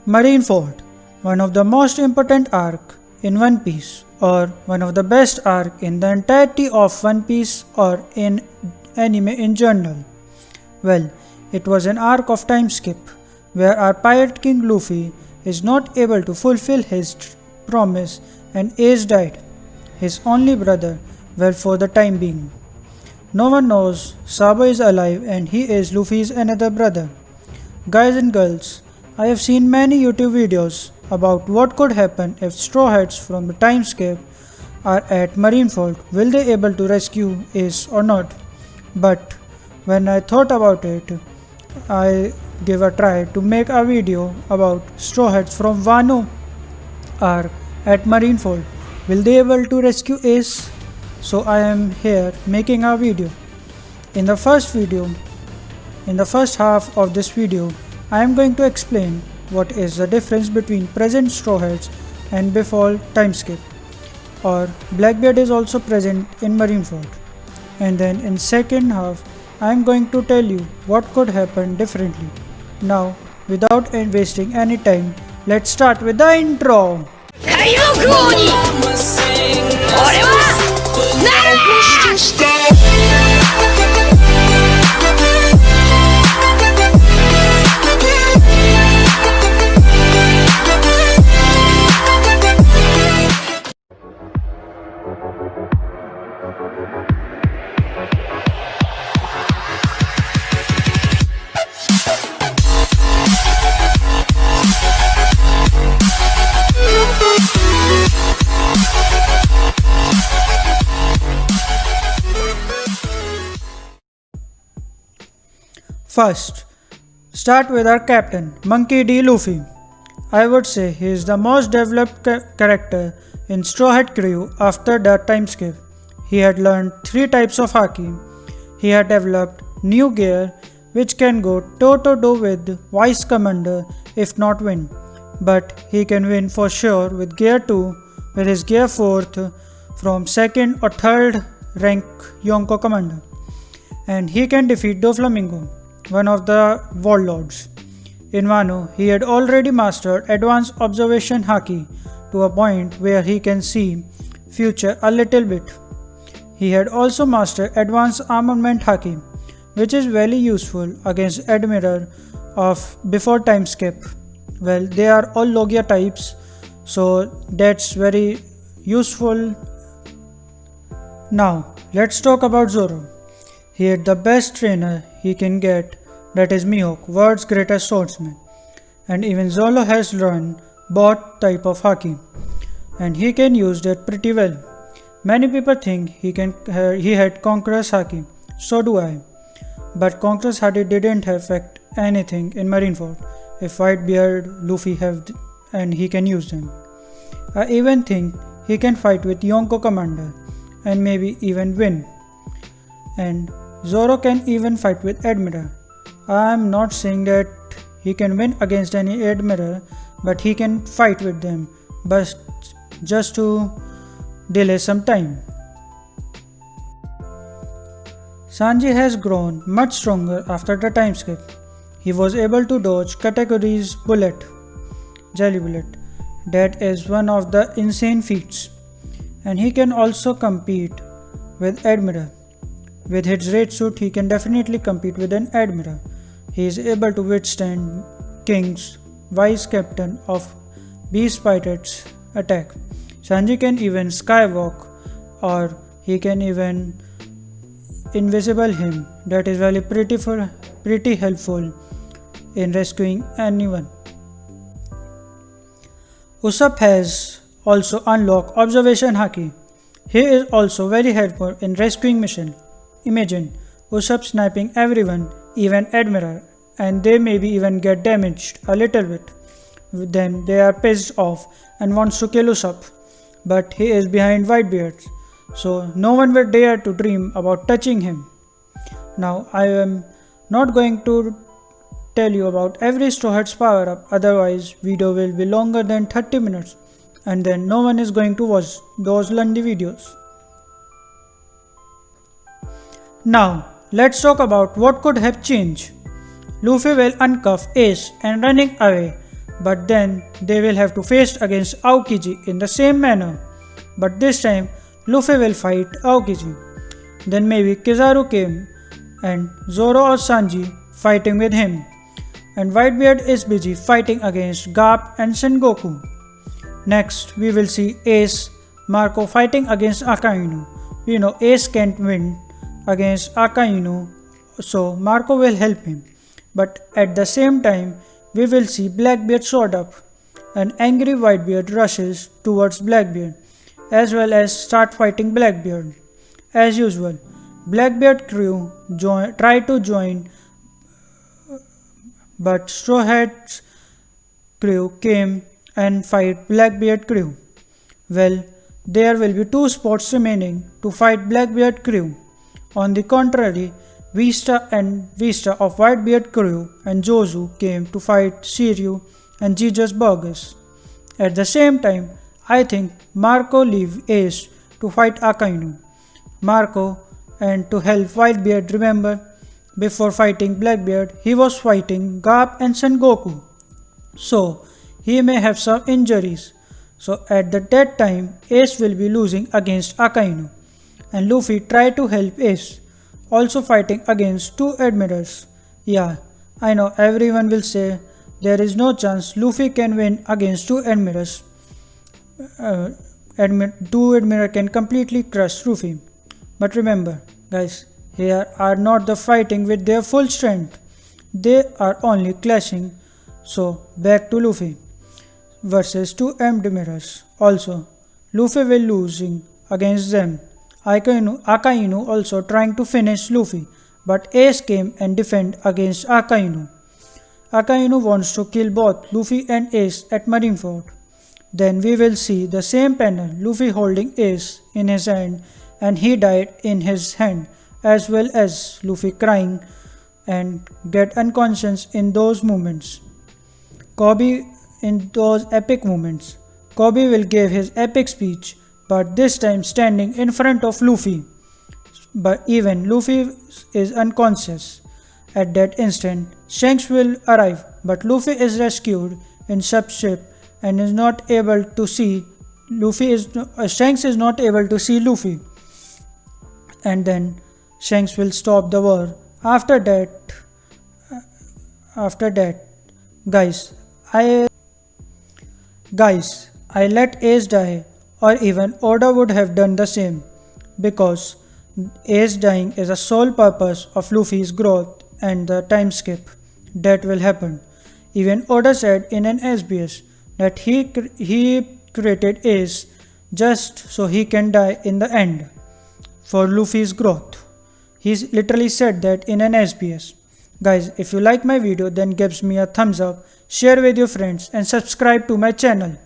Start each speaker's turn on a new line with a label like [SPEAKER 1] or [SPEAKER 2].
[SPEAKER 1] Marineford, one of the most important arc in One Piece, or one of the best arc in the entirety of One Piece or in anime in general. Well, it was an arc of time skip, where our Pirate King Luffy is not able to fulfill his promise and Ace died, his only brother, well for the time being. No one knows Sabo is alive and he is Luffy's another brother. Guys and girls, I have seen many YouTube videos about what could happen if Straw Hats from the time skip are at Marineford. Will they able to rescue Ace or not? But when I thought about it, I gave a try to make a video about Straw Hats from Wano are at Marineford. Will they able to rescue Ace? So I am here making a video. In the first half of this video, I am going to explain what is the difference between present Straw Hats and before time skip, or Blackbeard is also present in Marineford. And then in second half, I am going to tell you what could happen differently. Now, without wasting any time, let's start with the intro.
[SPEAKER 2] 海賊王に俺はなる
[SPEAKER 1] First, start with our captain, Monkey D. Luffy. I would say he is the most developed character in Straw Hat crew after the time skip. He had learned 3 types of Haki. He had developed new gear which can go toe-to-toe with Vice Commander if not win. But he can win for sure with gear 2 with his gear 4th from 2nd or 3rd rank Yonko Commander. And he can defeat Doflamingo, one of the warlords. In Wano, he had already mastered advanced observation Haki to a point where he can see future a little bit. He had also mastered advanced armament Haki, which is very useful against Admiral of before time skip. Well, they are all Logia types, so that's very useful. Now, let's talk about Zoro. He had the best trainer he can get, that is Mihawk, world's greatest swordsman. And even Zoro has learned both type of Haki, and he can use that pretty well. Many people think he had Conqueror's Haki, so do I. But Conqueror's Haki didn't affect anything in Marineford if Whitebeard, Luffy have and he can use them. I even think he can fight with Yonko Commander and maybe even win. And Zoro can even fight with Admiral. I am not saying that he can win against any Admiral, but he can fight with them, but just to delay some time. Sanji has grown much stronger after the time skip. He was able to dodge Katakuri's bullet, Jelly Bullet. That is one of the insane feats. And he can also compete with Admiral. With his red suit, he can definitely compete with an Admiral. He is able to withstand King's Vice Captain of Beast Pirates' attack. Sanji can even skywalk, or he can even invisible him. That is very pretty helpful in rescuing anyone. Usopp has also unlocked observation Haki. He is also very helpful in rescuing mission. Imagine Usopp sniping everyone, even Admiral, and they maybe even get damaged a little bit. Then they are pissed off and wants to kill Usopp, but he is behind Whitebeard, so no one will dare to dream about touching him. Now I am not going to tell you about every Straw Hat's power up, otherwise video will be longer than 30 minutes and then no one is going to watch those lengthy videos. Now, let's talk about what could have changed. Luffy will uncuff Ace and running away But then they will have to face against Aokiji in the same manner. But this time Luffy will fight Aokiji. Then maybe Kizaru came and Zoro or Sanji fighting with him. And Whitebeard is busy fighting against Garp and Sengoku. Next we will see Ace Marco fighting against Akainu. We know Ace can't win against Akainu, so Marco will help him. But at the same time, we will see Blackbeard showed up. An angry Whitebeard rushes towards Blackbeard, as well as start fighting Blackbeard. As usual, Blackbeard crew try to join, but Straw Hat's crew came and fight Blackbeard crew. Well, there will be 2 spots remaining to fight Blackbeard crew. On the contrary, Vista of Whitebeard crew and Jozu came to fight Shiryu and Jesus Burgess. At the same time, I think Marco leave Ace to fight Akainu. Marco and to help Whitebeard, remember, before fighting Blackbeard, he was fighting Garp and Sengoku. So, he may have some injuries. So at that time, Ace will be losing against Akainu. And Luffy tried to help Ace, also fighting against 2 admirals. Yeah, I know everyone will say there is no chance Luffy can win against 2 admirals. 2 admirals can completely crush Luffy. But remember, guys, here are not the fighting with their full strength. They are only clashing. So back to Luffy versus 2 admirals. Also, Luffy will losing against them. Akainu also trying to finish Luffy, but Ace came and defend against Akainu. Akainu wants to kill both Luffy and Ace at Marineford. Then we will see the same panel, Luffy holding Ace in his hand and he died in his hand, as well as Luffy crying and get unconscious in those moments. Kobe in those epic moments. Kobe will give his epic speech, but this time standing in front of Luffy. But even Luffy is unconscious. At that instant, Shanks will arrive, but Luffy is rescued in subship and is not able to see Shanks is not able to see Luffy. And then Shanks will stop the war. After that, guys, I let Ace die, or even Oda would have done the same, because Ace dying is the sole purpose of Luffy's growth and the time skip that will happen. Even Oda said in an SBS that he created Ace just so he can die in the end for Luffy's growth. He literally said that in an SBS. Guys, if you like my video, then gives me a thumbs up, share with your friends and subscribe to my channel.